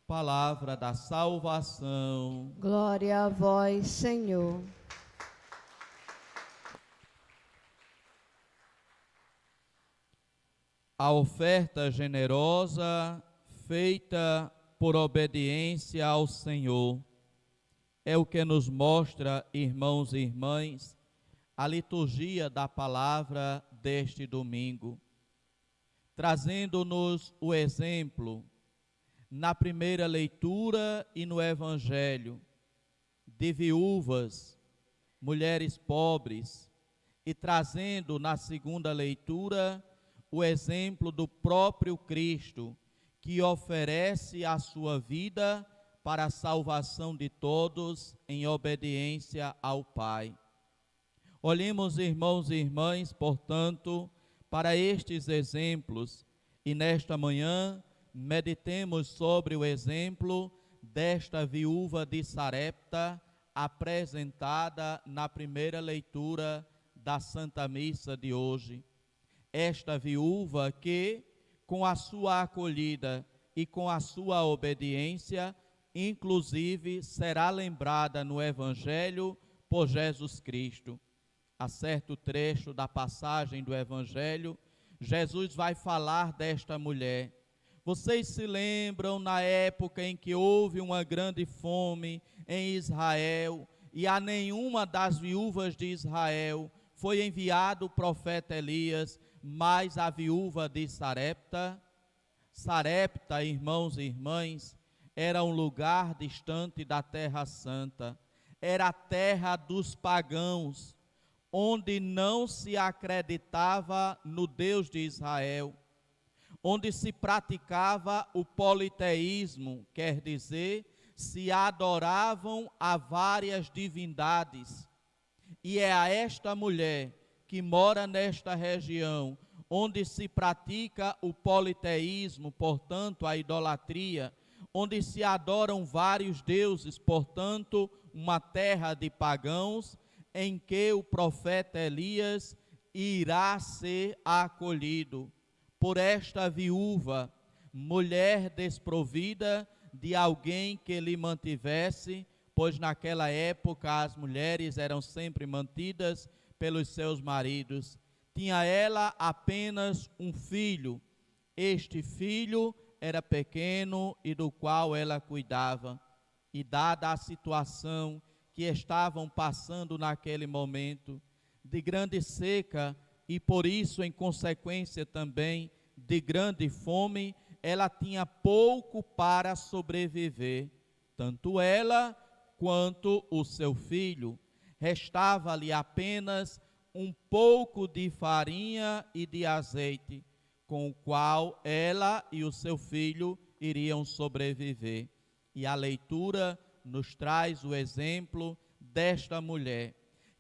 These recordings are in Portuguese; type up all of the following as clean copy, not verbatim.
Palavra da salvação. Glória a vós, Senhor. A oferta generosa feita por obediência ao Senhor é o que nos mostra, irmãos e irmãs, a liturgia da palavra deste domingo, trazendo-nos o exemplo na primeira leitura e no Evangelho de viúvas, mulheres pobres, e trazendo na segunda leitura o exemplo do próprio Cristo, que oferece a sua vida para a salvação de todos em obediência ao Pai. Olhemos, irmãos e irmãs, portanto, para estes exemplos e nesta manhã meditemos sobre o exemplo desta viúva de Sarepta apresentada na primeira leitura da Santa Missa de hoje. Esta viúva que, com a sua acolhida e com a sua obediência, inclusive será lembrada no Evangelho por Jesus Cristo. A certo trecho da passagem do Evangelho, Jesus vai falar desta mulher. Vocês se lembram na época em que houve uma grande fome em Israel e a nenhuma das viúvas de Israel foi enviado o profeta Elias, mas a viúva de Sarepta? Sarepta, irmãos e irmãs, era um lugar distante da Terra Santa, era a terra dos pagãos, onde não se acreditava no Deus de Israel, onde se praticava o politeísmo, quer dizer, se adoravam a várias divindades. E é a esta mulher que mora nesta região, onde se pratica o politeísmo, portanto a idolatria, onde se adoram vários deuses, portanto uma terra de pagãos, em que o profeta Elias irá ser acolhido por esta viúva, mulher desprovida de alguém que lhe mantivesse, pois naquela época as mulheres eram sempre mantidas pelos seus maridos. Tinha ela apenas um filho. Este filho era pequeno e do qual ela cuidava. E dada a situação que estavam passando naquele momento, de grande seca e por isso em consequência também de grande fome, ela tinha pouco para sobreviver, tanto ela quanto o seu filho. Restava-lhe apenas um pouco de farinha e de azeite, com o qual ela e o seu filho iriam sobreviver. E a leitura nos traz o exemplo desta mulher,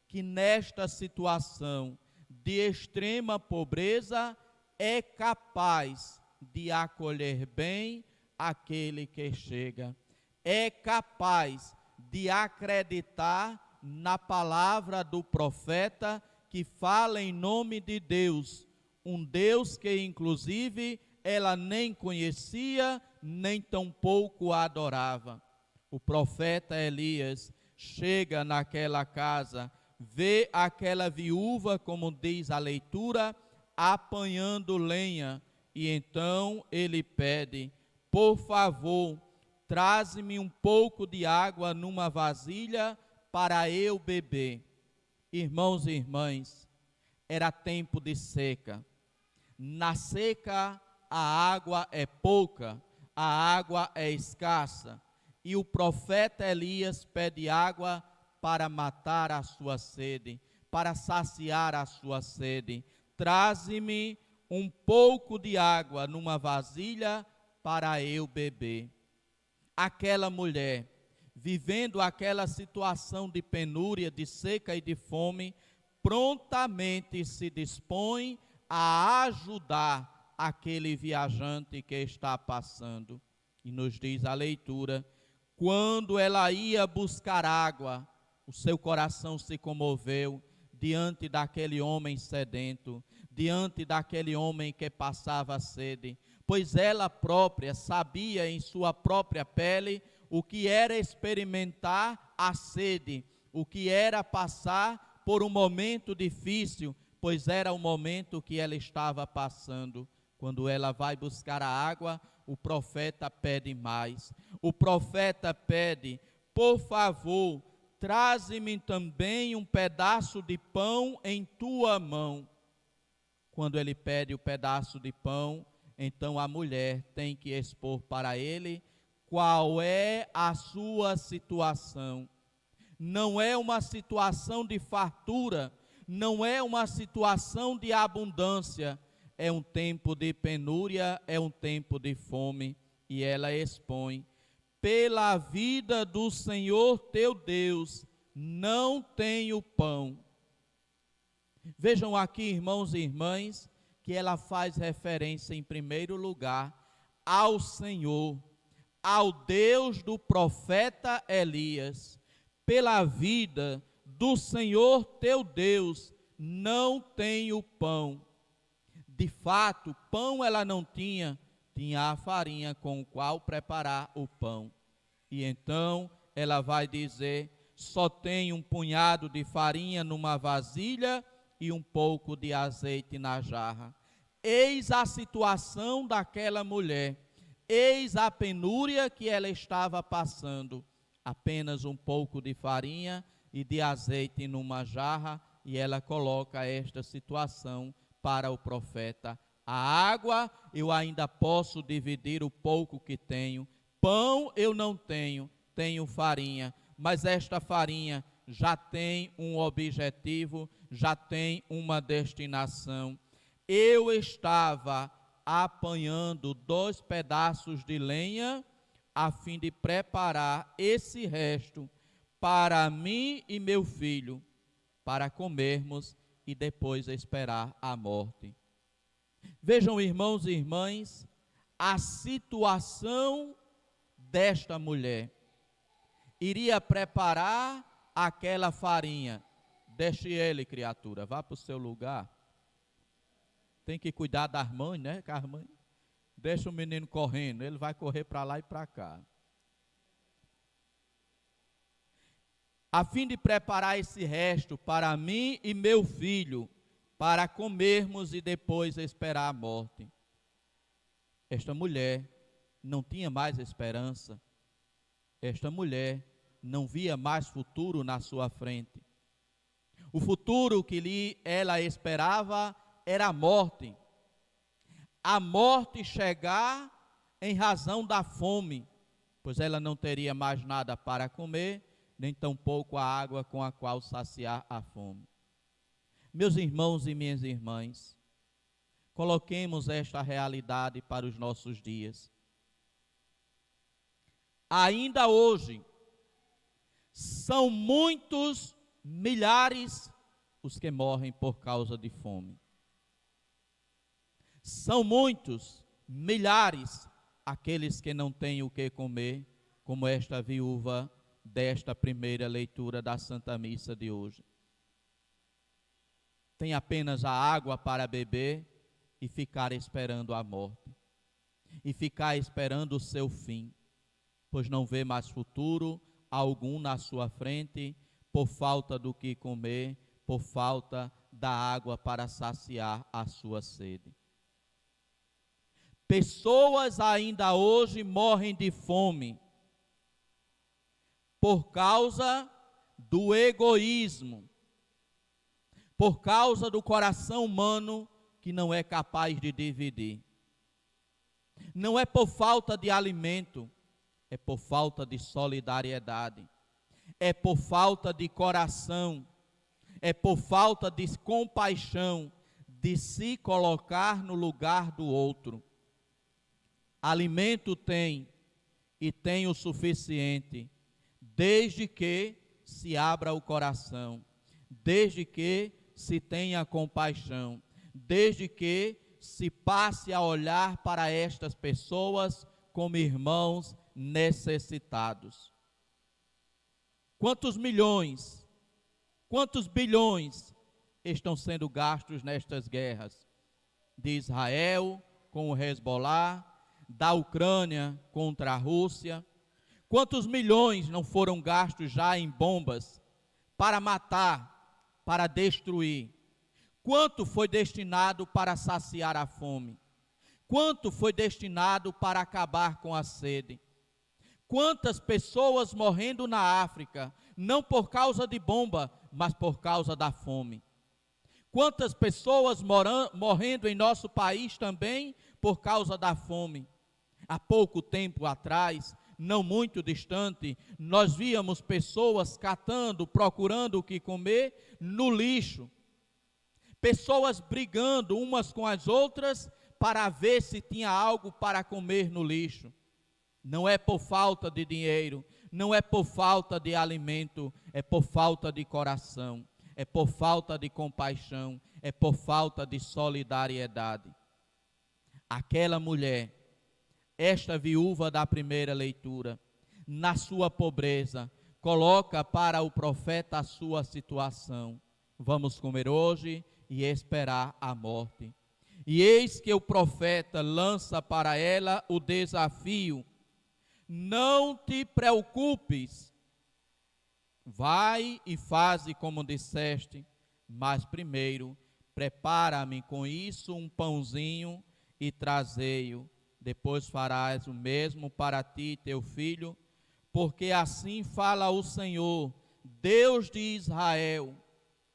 que nesta situação de extrema pobreza é capaz de acolher bem aquele que chega, é capaz de acreditar na palavra do profeta que fala em nome de Deus, um Deus que inclusive ela nem conhecia, nem tampouco adorava. O profeta Elias chega naquela casa, vê aquela viúva, como diz a leitura, apanhando lenha, e então ele pede: por favor, traze-me um pouco de água numa vasilha para eu beber. Irmãos e irmãs, era tempo de seca. Na seca a água é pouca, a água é escassa. E o profeta Elias pede água para matar a sua sede, para saciar a sua sede. Traze-me um pouco de água numa vasilha para eu beber. Aquela mulher, vivendo aquela situação de penúria, de seca e de fome, prontamente se dispõe a ajudar aquele viajante que está passando. E nos diz a leitura: quando ela ia buscar água, o seu coração se comoveu diante daquele homem sedento, diante daquele homem que passava sede, pois ela própria sabia em sua própria pele o que era experimentar a sede, o que era passar por um momento difícil, pois era o momento que ela estava passando. Quando ela vai buscar a água, o profeta pede mais. O profeta pede: por favor, traze-me também um pedaço de pão em tua mão. Quando ele pede o pedaço de pão, então a mulher tem que expor para ele qual é a sua situação. Não é uma situação de fartura, não é uma situação de abundância, é um tempo de penúria, é um tempo de fome, e ela expõe: pela vida do Senhor teu Deus, não tenho pão. Vejam aqui, irmãos e irmãs, que ela faz referência em primeiro lugar ao Senhor, ao Deus do profeta Elias. Pela vida do Senhor teu Deus, não tenho pão. De fato, pão ela não tinha, tinha a farinha com o qual preparar o pão. E então ela vai dizer: só tenho um punhado de farinha numa vasilha e um pouco de azeite na jarra. Eis a situação daquela mulher, eis a penúria que ela estava passando. Apenas um pouco de farinha e de azeite numa jarra, e ela coloca esta situação para o profeta: a água eu ainda posso dividir o pouco que tenho, pão eu não tenho, tenho farinha, mas esta farinha já tem um objetivo, já tem uma destinação. Eu estava apanhando 2 pedaços de lenha a fim de preparar esse resto para mim e meu filho, para comermos e depois esperar a morte. Vejam, irmãos e irmãs, a situação desta mulher. Iria preparar aquela farinha. Deixe ele, criatura, vá para o seu lugar. Tem que cuidar das mães, né? Que as mães, deixa o menino correndo, ele vai correr para lá e para cá. A fim de preparar esse resto para mim e meu filho, para comermos e depois esperar a morte. Esta mulher não tinha mais esperança. Esta mulher não via mais futuro na sua frente. O futuro que ela esperava era a morte. A morte chegar em razão da fome, pois ela não teria mais nada para comer, nem tampouco a água com a qual saciar a fome. Meus irmãos e minhas irmãs, coloquemos esta realidade para os nossos dias. Ainda hoje, são muitos, milhares, os que morrem por causa de fome. São muitos, milhares, aqueles que não têm o que comer, como esta viúva desta primeira leitura da Santa Missa de hoje. Tem apenas a água para beber e ficar esperando a morte. E ficar esperando o seu fim, pois não vê mais futuro algum na sua frente, por falta do que comer, por falta da água para saciar a sua sede. Pessoas ainda hoje morrem de fome por causa do egoísmo, por causa do coração humano que não é capaz de dividir. Não é por falta de alimento, é por falta de solidariedade, é por falta de coração, é por falta de compaixão, de se colocar no lugar do outro. Alimento tem, e tem o suficiente, desde que se abra o coração, desde que se tenha compaixão, desde que se passe a olhar para estas pessoas como irmãos necessitados. Quantos milhões, quantos bilhões estão sendo gastos nestas guerras? De Israel com o Hezbollah, da Ucrânia contra a Rússia. Quantos milhões não foram gastos já em bombas para matar, para destruir? Quanto foi destinado para saciar a fome? Quanto foi destinado para acabar com a sede? Quantas pessoas morrendo na África, não por causa de bomba, mas por causa da fome? Quantas pessoas morrendo em nosso país também por causa da fome? Há pouco tempo atrás, não muito distante, nós víamos pessoas catando, procurando o que comer no lixo. Pessoas brigando umas com as outras para ver se tinha algo para comer no lixo. Não é por falta de dinheiro, não é por falta de alimento, é por falta de coração, é por falta de compaixão, é por falta de solidariedade. Aquela mulher, esta viúva da primeira leitura, na sua pobreza, coloca para o profeta a sua situação. Vamos comer hoje e esperar a morte. E eis que o profeta lança para ela o desafio: não te preocupes, vai e faze como disseste, mas primeiro prepara-me com isso um pãozinho e trazei-o. Depois farás o mesmo para ti e teu filho, porque assim fala o Senhor, Deus de Israel.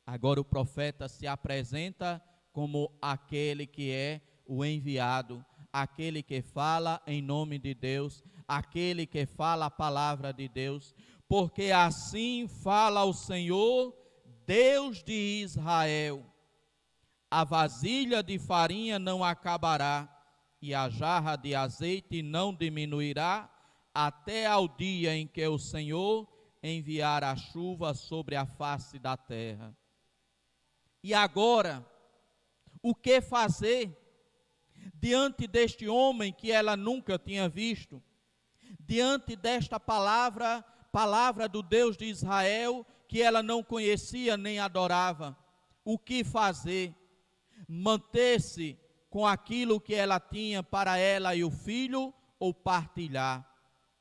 Agora o profeta se apresenta como aquele que é o enviado, aquele que fala em nome de Deus, aquele que fala a palavra de Deus, porque assim fala o Senhor, Deus de Israel. A vasilha de farinha não acabará, e a jarra de azeite não diminuirá, até ao dia em que o Senhor enviar a chuva sobre a face da terra. E agora, o que fazer diante deste homem que ela nunca tinha visto? Diante desta palavra do Deus de Israel, que ela não conhecia nem adorava? O que fazer? Manter-se com aquilo que ela tinha para ela e o filho, ou partilhar,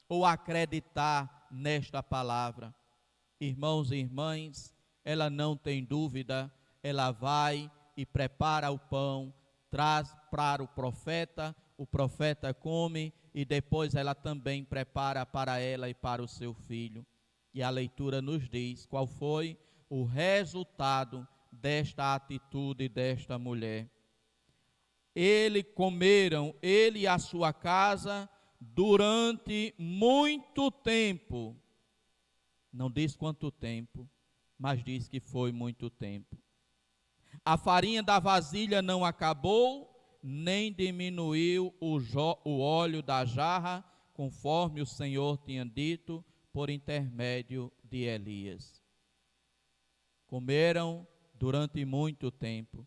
ou acreditar nesta palavra? Irmãos e irmãs, ela não tem dúvida, ela vai e prepara o pão, traz para o profeta come, e depois ela também prepara para ela e para o seu filho. E a leitura nos diz qual foi o resultado desta atitude desta mulher. Comeram, ele e a sua casa, durante muito tempo. Não diz quanto tempo, mas diz que foi muito tempo. A farinha da vasilha não acabou, nem diminuiu o óleo da jarra, conforme o Senhor tinha dito por intermédio de Elias. Comeram durante muito tempo.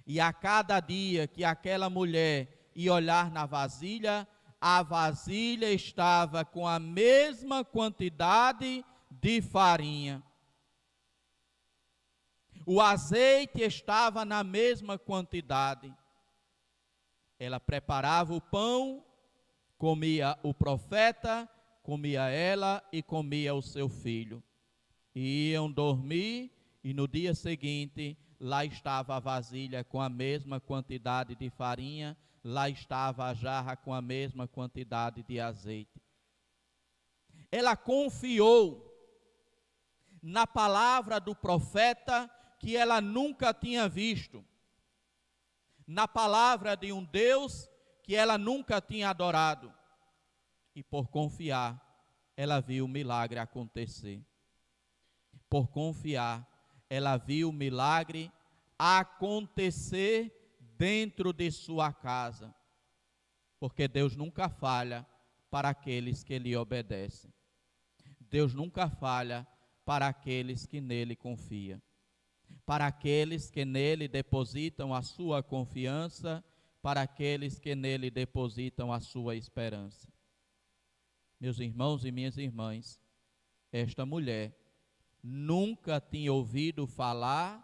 E a cada dia que aquela mulher ia olhar na vasilha, a vasilha estava com a mesma quantidade de farinha. O azeite estava na mesma quantidade. Ela preparava o pão, comia o profeta, comia ela e comia o seu filho. E iam dormir, e no dia seguinte, lá estava a vasilha com a mesma quantidade de farinha, lá estava a jarra com a mesma quantidade de azeite. Ela confiou na palavra do profeta que ela nunca tinha visto, na palavra de um Deus que ela nunca tinha adorado. E por confiar, ela viu o milagre acontecer. Por confiar, ela viu o milagre acontecer dentro de sua casa. Porque Deus nunca falha para aqueles que lhe obedecem. Deus nunca falha para aqueles que nele confiam. Para aqueles que nele depositam a sua confiança, para aqueles que nele depositam a sua esperança. Meus irmãos e minhas irmãs, esta mulher nunca tinha ouvido falar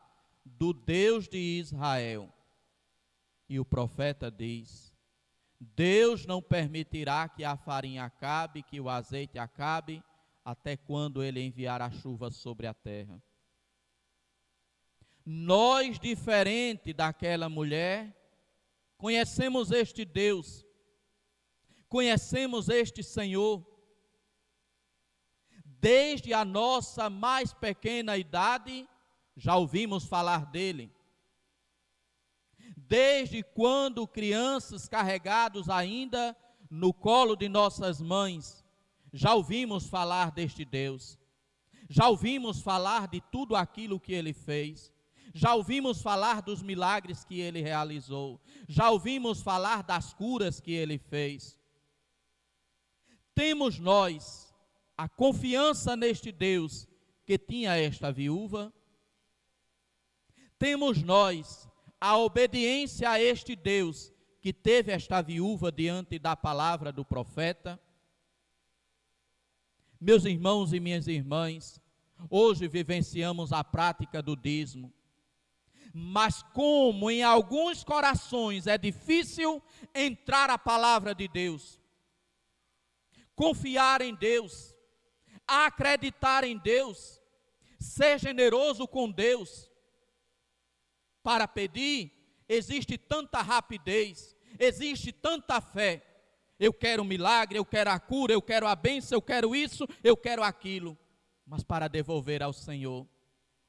do Deus de Israel. E o profeta diz: Deus não permitirá que a farinha acabe, que o azeite acabe, até quando ele enviar a chuva sobre a terra. Nós, diferente daquela mulher, conhecemos este Deus, conhecemos este Senhor. Desde a nossa mais pequena idade, já ouvimos falar dele. Desde quando crianças carregados ainda no colo de nossas mães, já ouvimos falar deste Deus. Já ouvimos falar de tudo aquilo que ele fez. Já ouvimos falar dos milagres que ele realizou. Já ouvimos falar das curas que ele fez. Temos nós a confiança neste Deus que tinha esta viúva? Temos nós a obediência a este Deus que teve esta viúva diante da palavra do profeta? Meus irmãos e minhas irmãs, hoje vivenciamos a prática do dízimo, mas como em alguns corações é difícil entrar a palavra de Deus, confiar em Deus, acreditar em Deus, ser generoso com Deus. Para pedir, existe tanta rapidez, existe tanta fé. Eu quero um milagre, eu quero a cura, eu quero a bênção, eu quero isso, eu quero aquilo. Mas para devolver ao Senhor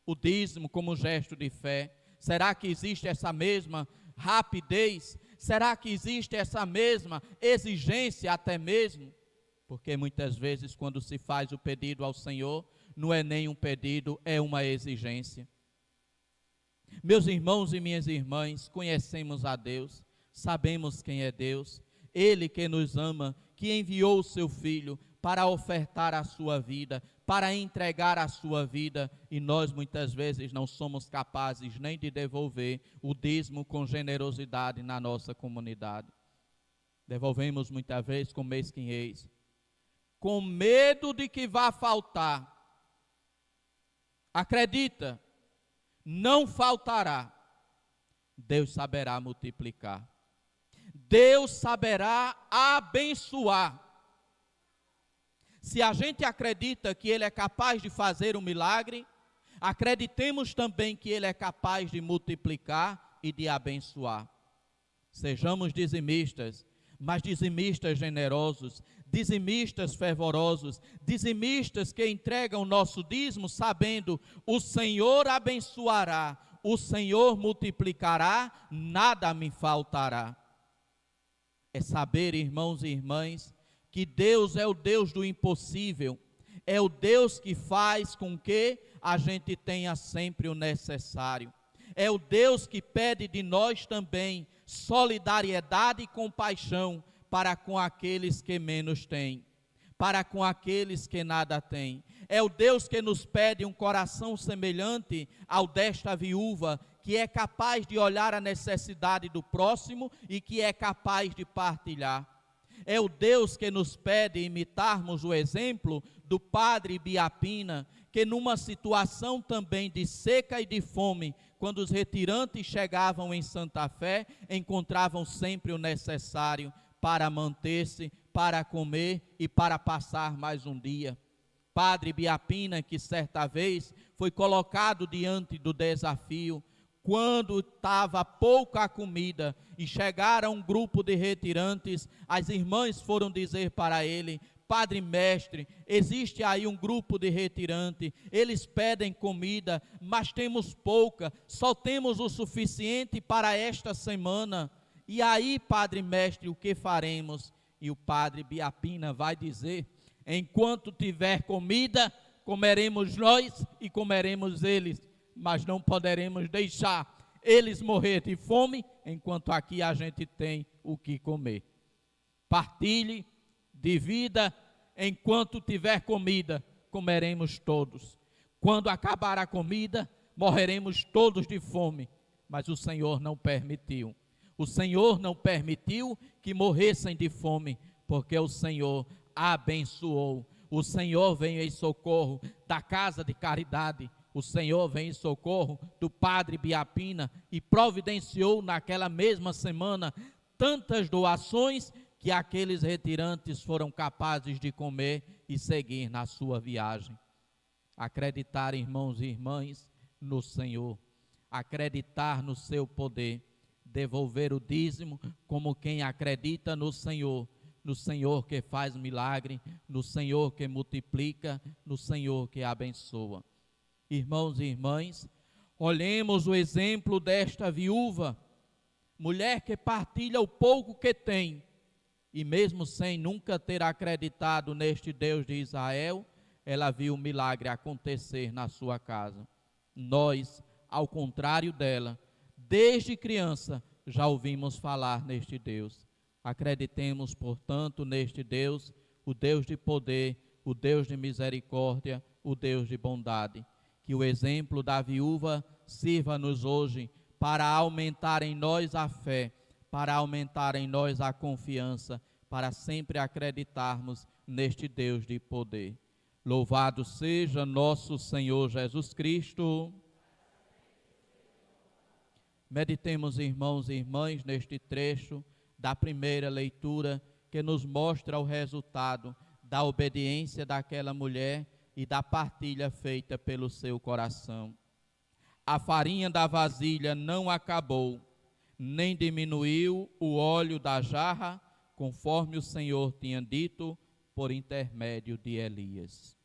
o dízimo como gesto de fé, será que existe essa mesma rapidez? Será que existe essa mesma exigência até mesmo? Porque muitas vezes quando se faz o pedido ao Senhor, não é nem um pedido, é uma exigência. Meus irmãos e minhas irmãs, conhecemos a Deus, sabemos quem é Deus, Ele que nos ama, que enviou o seu Filho para ofertar a sua vida, para entregar a sua vida, e nós muitas vezes não somos capazes nem de devolver o dízimo com generosidade na nossa comunidade. Devolvemos muitas vezes com mesquinhez, com medo de que vá faltar. Acredita, não faltará. Deus saberá multiplicar. Deus saberá abençoar. Se a gente acredita que Ele é capaz de fazer um milagre, acreditemos também que Ele é capaz de multiplicar e de abençoar. Sejamos dizimistas, mas dizimistas generosos, dizimistas fervorosos, dizimistas que entregam o nosso dízimo sabendo: o Senhor abençoará, o Senhor multiplicará, nada me faltará. É saber, irmãos e irmãs, que Deus é o Deus do impossível, é o Deus que faz com que a gente tenha sempre o necessário. É o Deus que pede de nós também solidariedade e compaixão para com aqueles que menos têm, para com aqueles que nada têm. É o Deus que nos pede um coração semelhante ao desta viúva, que é capaz de olhar a necessidade do próximo e que é capaz de partilhar. É o Deus que nos pede imitarmos o exemplo do padre Biapina, que numa situação também de seca e de fome, quando os retirantes chegavam em Santa Fé, encontravam sempre o necessário para manter-se, para comer e para passar mais um dia. Padre Biapina, que certa vez foi colocado diante do desafio, quando estava pouca comida e chegaram um grupo de retirantes, as irmãs foram dizer para ele: Padre Mestre, existe aí um grupo de retirantes, eles pedem comida, mas temos pouca, só temos o suficiente para esta semana. E aí, Padre Mestre, o que faremos? E o Padre Biapina vai dizer: enquanto tiver comida, comeremos nós e comeremos eles, mas não poderemos deixar eles morrer de fome, enquanto aqui a gente tem o que comer. Partilhe, divida, enquanto tiver comida, comeremos todos. Quando acabar a comida, morreremos todos de fome, mas o Senhor não permitiu. O Senhor não permitiu que morressem de fome, porque o Senhor abençoou. O Senhor veio em socorro da casa de caridade, o Senhor vem em socorro do padre Biapina e providenciou naquela mesma semana tantas doações que aqueles retirantes foram capazes de comer e seguir na sua viagem. Acreditar, irmãos e irmãs, no Senhor, acreditar no seu poder, devolver o dízimo como quem acredita no Senhor que faz milagre, no Senhor que multiplica, no Senhor que abençoa. Irmãos e irmãs, olhemos o exemplo desta viúva, mulher que partilha o pouco que tem, e mesmo sem nunca ter acreditado neste Deus de Israel, ela viu o milagre acontecer na sua casa. Nós, ao contrário dela, desde criança já ouvimos falar neste Deus. Acreditemos, portanto, neste Deus, o Deus de poder, o Deus de misericórdia, o Deus de bondade. Que o exemplo da viúva sirva-nos hoje para aumentar em nós a fé, para aumentar em nós a confiança, para sempre acreditarmos neste Deus de poder. Louvado seja nosso Senhor Jesus Cristo. Meditemos, irmãos e irmãs, neste trecho da primeira leitura que nos mostra o resultado da obediência daquela mulher e da partilha feita pelo seu coração. A farinha da vasilha não acabou, nem diminuiu o óleo da jarra, conforme o Senhor tinha dito por intermédio de Elias.